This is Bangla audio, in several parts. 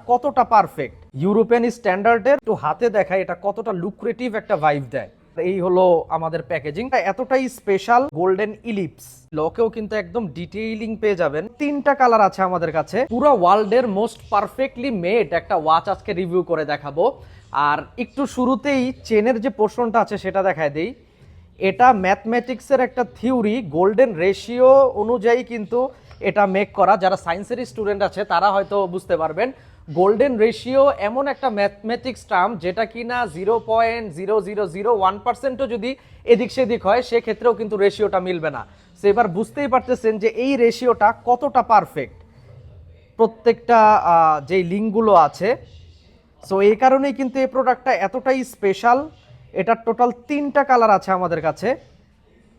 কতটা পারফেক্ট, ইউরোপিয়ান স্ট্যান্ডার্ডের একটু হাতে দেখায় এটা কতটা লুক্রেটিভ একটা ভাইব দেয়। এই হলো আমাদের প্যাকেজিং, এতটাই স্পেশাল গোল্ডেন ইলিপস। লোকেও কিন্তু একদম ডিটেইলিং পেয়ে যাবেন। 3টা কালার আছে আমাদের কাছে। পুরো ওয়ার্ল্ডের মোস্ট পারফেক্টলি মেড একটা ওয়াচ আজকে রিভিউ করে দেখাবো। আর একটু শুরুতেই চেনের যে পোর্শনটা আছে সেটা দেখায় দেই। এটা ম্যাথমেটিক্সের একটা থিওরি, গোল্ডেন রেশিও অনুযায়ী কিন্তু এটা মেক করা। যারা সায়েন্সের স্টুডেন্ট আছে তারা হয়তো বুঝতে পারবেন। গোল্ডেন রেশিও এমন একটা ম্যাথমেটিক্স টার্ম যেটা কিনা 0.0001%ও যদি এদিক সেদিক হয় সেক্ষেত্রেও কিন্তু রেশিওটা মিলবে না। সো এবার বুঝতেই পারতেছেন যে এই রেশিওটা কতটা পারফেক্ট প্রত্যেকটা যেই লিঙ্কগুলো আছে। সো এই কারণেই কিন্তু এই প্রোডাক্টটা এতটাই স্পেশাল। এটার টোটাল 3টা কালার আছে আমাদের কাছে।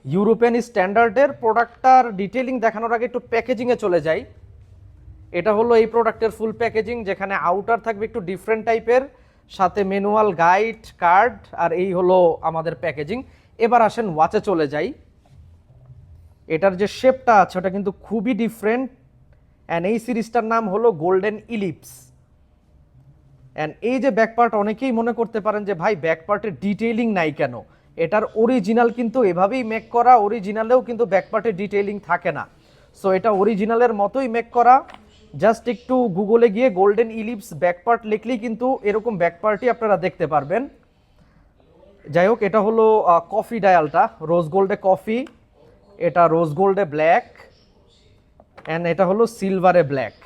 ইউরোপিয়ান স্ট্যান্ডার্ডের প্রোডাক্টটার ডিটেইলিং দেখানোর আগে একটু প্যাকেজিংয়ে চলে যাই। এটা হলো এই প্রোডাক্টের ফুল প্যাকেজিং, যেখানে আউটার থাকবে একটু ডিফারেন্ট টাইপের, সাথে ম্যানুয়াল গাইড কার্ড, আর এই হলো আমাদের প্যাকেজিং। এবার আসেন ওয়াচে চলে যাই। এটার যে শেপটা আছে ওটা কিন্তু খুবই ডিফারেন্ট, অ্যান্ড এই সিরিজটার নাম হলো গোল্ডেন ইলিপস। অ্যান্ড এই যে ব্যাক পার্ট, অনেকেই মনে করতে পারেন যে ভাই ব্যাক পার্টের ডিটেইলিং নাই কেন। এটার অরিজিনাল কিন্তু এভাবেই মেক করা, অরিজিনালেও কিন্তু ব্যাক পার্টের ডিটেইলিং থাকে না। সো এটা অরিজিনালের মতোই মেক করা। জাস্ট একটু গুগলে গিয়ে গোল্ডেন ইলিপস ব্যাক পার্ট লিখলেই কিন্তু এরকম ব্যাক পার্টই আপনারা দেখতে পারবেন। যাই হোক, এটা হলো কফি ডায়ালটা, রোজ গোল্ডে কফি, এটা রোজ গোল্ডে ব্ল্যাক, অ্যান্ড এটা হলো সিলভারে ব্ল্যাক।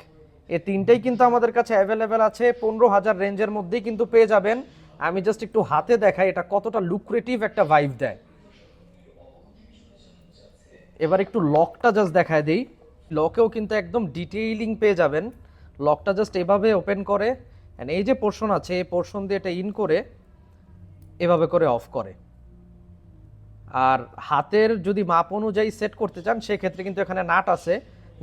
এই তিনটেই কিন্তু আমাদের কাছে অ্যাভেলেবেল আছে। 15,000 রেঞ্জের মধ্যেই কিন্তু পেয়ে যাবেন। আমি জাস্ট একটু হাতে দেখাই এটা কতটা লুক্রেটিভ একটা ভাইব দেয়। এবার একটু লকটা জাস্ট দেখায় দিই। লকেও কিন্তু একদম ডিটেইলিং পেয়ে যাবেন। লকটা জাস্ট এভাবে ওপেন করে, অ্যান্ড এই যে পোর্শন আছে এই পোর্শন দিয়ে এটা ইন করে এভাবে করে অফ করে। আর হাতের যদি মাপ অনুযায়ী সেট করতে চান সেক্ষেত্রে কিন্তু এখানে নাট আছে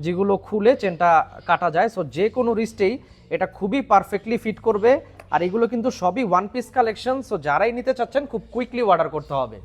যেগুলো খুলে চেনটা কাটা যায়। সো যে কোনো রিস্টেই এটা খুবই পারফেক্টলি ফিট করবে। আর এগুলো কিন্তু সবই ওয়ান পিস কালেকশন। সো যারাই নিতে চাচ্ছেন খুব কুইকলি অর্ডার করতে হবে।